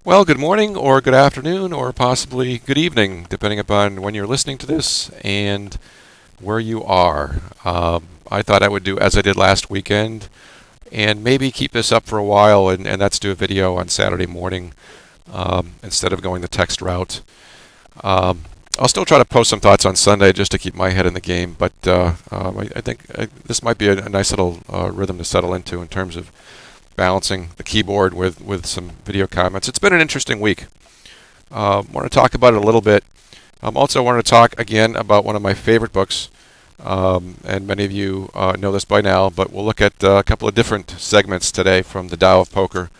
Well, good morning, or good afternoon, or possibly good evening, depending upon when you're listening to this and where you are. I thought I would do as I did last weekend and maybe keep this up for a while, and that's do a video on Saturday morning instead of going the text route. I'll still try to post some thoughts on Sunday just to keep my head in the game, but I think this might be a nice little rhythm to settle into in terms of balancing the keyboard with some video comments. It's been an interesting week. Want to talk about it a little bit. Also want to talk again about one of my favorite books, and many of you know this by now, but we'll look at a couple of different segments today from The Tao of Poker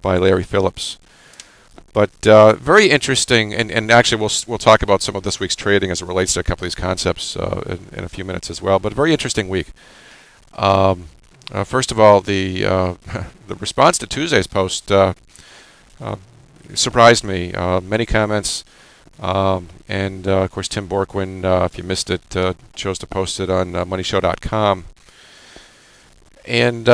by Larry Phillips. But very interesting, and actually we'll talk about some of this week's trading as it relates to a couple of these concepts in a few minutes as well. But a very interesting week. First of all, the the response to Tuesday's post surprised me. Many comments, and of course Tim Borkwin, if you missed it, chose to post it on MoneyShow.com. And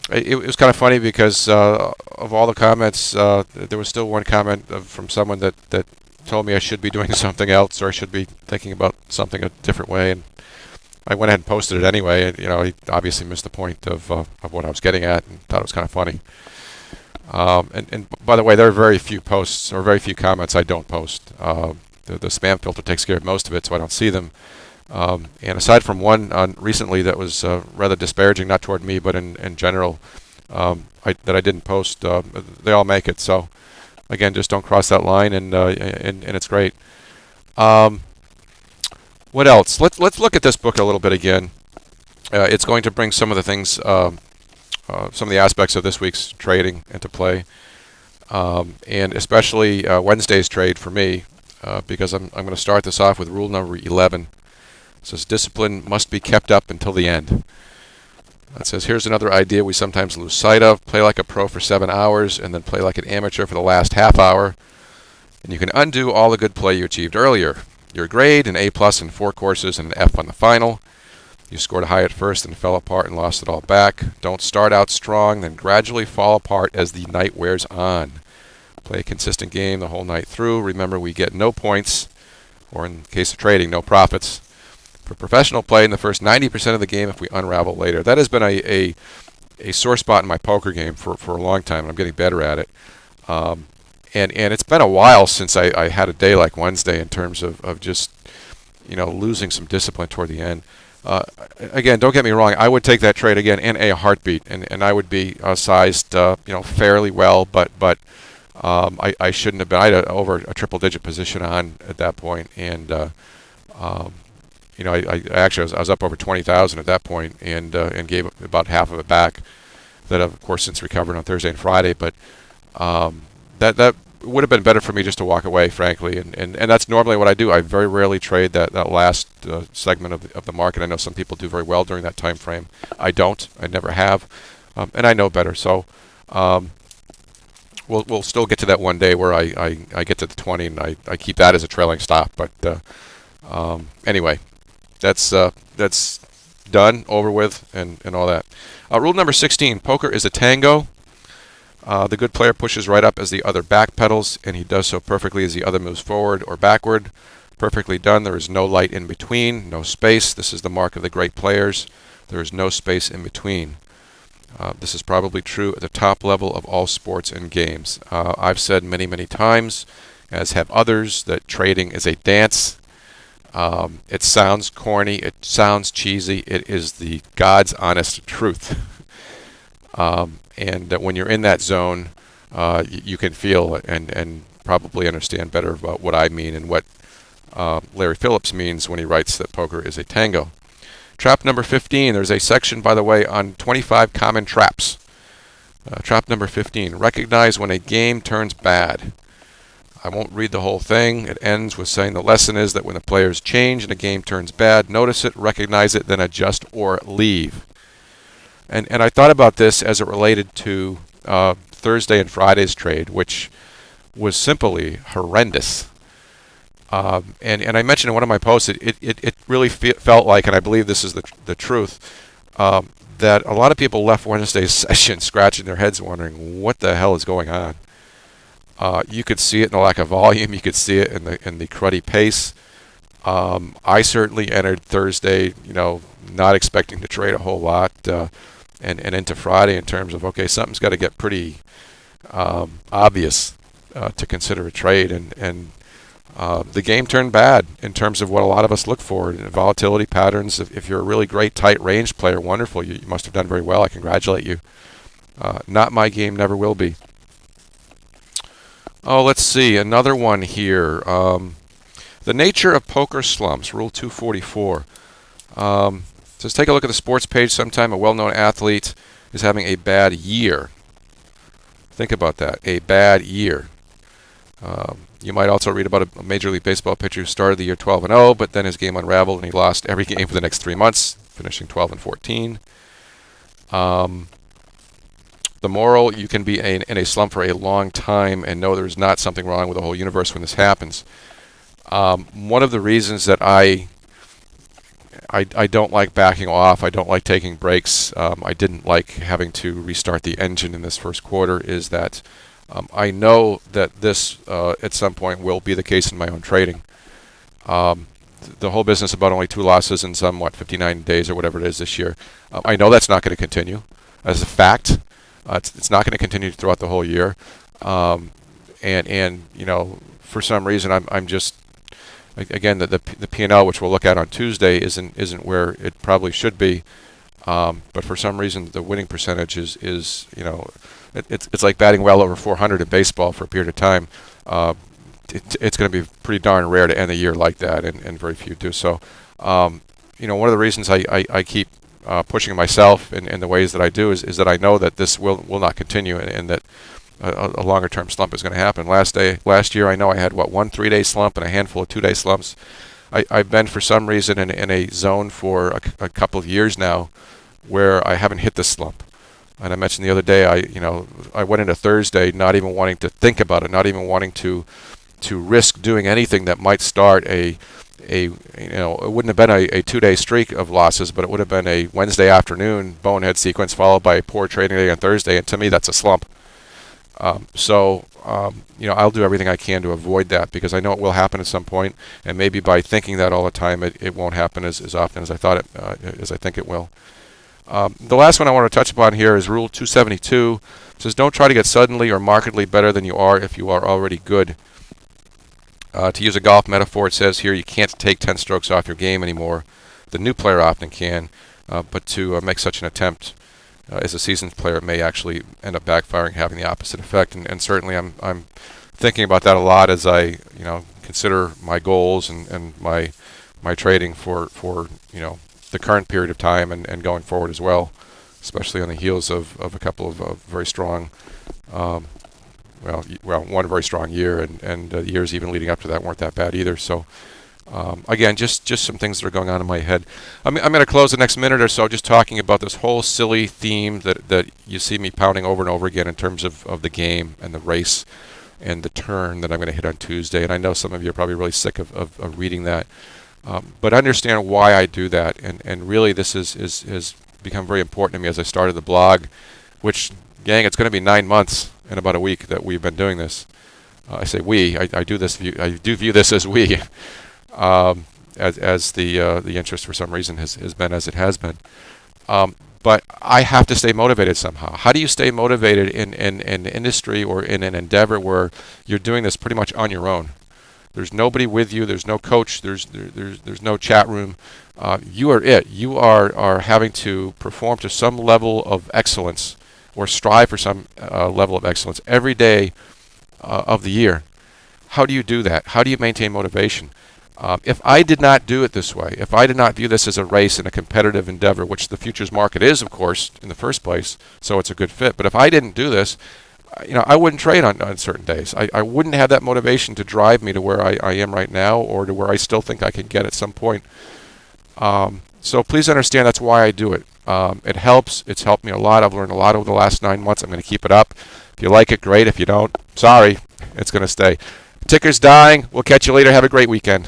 it was kind of funny because of all the comments, there was still one comment from someone that told me I should be doing something else, or I should be thinking about something a different way. And I went ahead and posted it anyway. And, he obviously missed the point of what I was getting at, and thought it was kind of funny. And by the way, there are very few posts or very few comments I don't post. The spam filter takes care of most of it, so I don't see them. And aside from one recently that was rather disparaging, not toward me, but in general, that I didn't post, they all make it. So again, just don't cross that line, and it's great. What else? Let's look at this book a little bit again. It's going to bring some of the things, some of the aspects of this week's trading into play, and especially Wednesday's trade for me, because I'm going to start this off with rule number 11. It says discipline must be kept up until the end. It says here's another idea we sometimes lose sight of: play like a pro for 7 hours, and then play like an amateur for the last half hour, and you can undo all the good play you achieved earlier. Your grade, an A+ in 4 courses and an F on the final. You scored a high at first and fell apart and lost it all back. Don't start out strong, then gradually fall apart as the night wears on. Play a consistent game the whole night through. Remember, we get no points, or in the case of trading, no profits, for professional play in the first 90% of the game if we unravel later. That has been a sore spot in my poker game for a long time, and I'm getting better at it. And it's been a while since I had a day like Wednesday in terms of just losing some discipline toward the end. Again, don't get me wrong. I would take that trade again in a heartbeat, and I would be sized fairly well, but I shouldn't have been. I had over a triple-digit position on at that point, and I actually I was up over 20,000 at that point, and gave about half of it back. That of course since recovered on Thursday and Friday, but that would have been better for me just to walk away, frankly, and that's normally what I do. I very rarely trade that last segment of the market. I know some people do very well during that time frame. I don't. I never have, and I know better. So we'll still get to that one day where I get to the 20 and I keep that as a trailing stop. But anyway, that's done, over with, and all that. Rule number 16: poker is a tango. The good player pushes right up as the other backpedals, and he does so perfectly as the other moves forward or backward. Perfectly done. There is no light in between, no space. This is the mark of the great players. There is no space in between. This is probably true at the top level of all sports and games. I've said many, many times, as have others, that trading is a dance. It sounds corny. It sounds cheesy. It is the God's honest truth. And when you're in that zone, you can feel and probably understand better about what I mean and what Larry Phillips means when he writes that poker is a tango. Trap number 15. There's a section, by the way, on 25 common traps. Trap number 15. Recognize when a game turns bad. I won't read the whole thing. It ends with saying the lesson is that when the players change and a game turns bad, notice it, recognize it, then adjust or leave. And I thought about this as it related to Thursday and Friday's trade, which was simply horrendous. And I mentioned in one of my posts, it really felt like, and I believe this is the truth, that a lot of people left Wednesday's session scratching their heads wondering what the hell is going on. You could see it in the lack of volume. You could see it in the cruddy pace. I certainly entered Thursday, not expecting to trade a whole lot, and into Friday in terms of, okay, something's got to get pretty obvious to consider a trade, and the game turned bad in terms of what a lot of us look for. Volatility patterns. If you're a really great tight range player, wonderful. You must have done very well. I congratulate you. Not my game, never will be. Oh, let's see. Another one here. The nature of poker slumps, Rule 244. Says take a look at the sports page. Sometime a well-known athlete is having a bad year. Think about that. A bad year. You might also read about a Major League Baseball pitcher who started the year 12-0, but then his game unraveled and he lost every game for the next 3 months, finishing 12-14. The moral, you can be in a slump for a long time and know there's not something wrong with the whole universe when this happens. One of the reasons that I don't like backing off, I don't like taking breaks, I didn't like having to restart the engine in this first quarter, is that I know that this at some point will be the case in my own trading. The whole business about only 2 losses in 59 days or whatever it is this year, I know that's not going to continue as a fact. It's not going to continue throughout the whole year, and for some reason I'm just, again, the P&L, which we'll look at on Tuesday, isn't where it probably should be, but for some reason the winning percentage is it's like batting well over 400 in baseball for a period of time. It's going to be pretty darn rare to end the year like that, and very few do so. One of the reasons I keep pushing myself in the ways that I do is that I know that this will not continue, and that a longer term slump is going to happen. Last year I know I had one 3-day slump and a handful of 2-day slumps. I've been for some reason in a zone for a couple of years now where I haven't hit the slump. And I mentioned the other day I went into Thursday not even wanting to think about it, not even wanting to risk doing anything that might start it wouldn't have been a 2-day streak of losses, but it would have been a Wednesday afternoon bonehead sequence followed by a poor trading day on Thursday, and to me that's a slump. I'll do everything I can to avoid that, because I know it will happen at some point, and maybe by thinking that all the time, it won't happen as often as I think it will. The last one I want to touch upon here is Rule 272. It says don't try to get suddenly or markedly better than you are if you are already good. To use a golf metaphor, it says here you can't take 10 strokes off your game anymore. The new player often can, but to make such an attempt as a seasoned player may actually end up backfiring, having the opposite effect. And certainly I'm thinking about that a lot as I consider my goals and my trading for the current period of time and going forward as well, especially on the heels of a couple of very strong one very strong year, and the years even leading up to that weren't that bad either. So again, just some things that are going on in my head. I'm going to close the next minute or so just talking about this whole silly theme that you see me pounding over and over again in terms of the game and the race and the turn that I'm going to hit on Tuesday. And I know some of you are probably really sick of reading that. But understand why I do that. And really this has become very important to me as I started the blog, which, gang, it's going to be 9 months in about a week that we've been doing this. I say we. I do view this as we, as the interest for some reason has been as it has been. But I have to stay motivated somehow. How do you stay motivated in an industry or in an endeavor where you're doing this pretty much on your own? There's nobody with you. There's no coach. There's no chat room. You are it. You are having to perform to some level of excellence, or strive for some level of excellence every day of the year. How do you do that? How do you maintain motivation? If I did not do it this way, if I did not view this as a race and a competitive endeavor, which the futures market is, of course, in the first place, so it's a good fit. But if I didn't do this, I wouldn't trade on certain days. I wouldn't have that motivation to drive me to where I am right now, or to where I still think I can get at some point. So please understand that's why I do it. It helps. It's helped me a lot. I've learned a lot over the last 9 months. I'm going to keep it up. If you like it, great. If you don't, sorry. It's going to stay. Ticker's dying. We'll catch you later. Have a great weekend.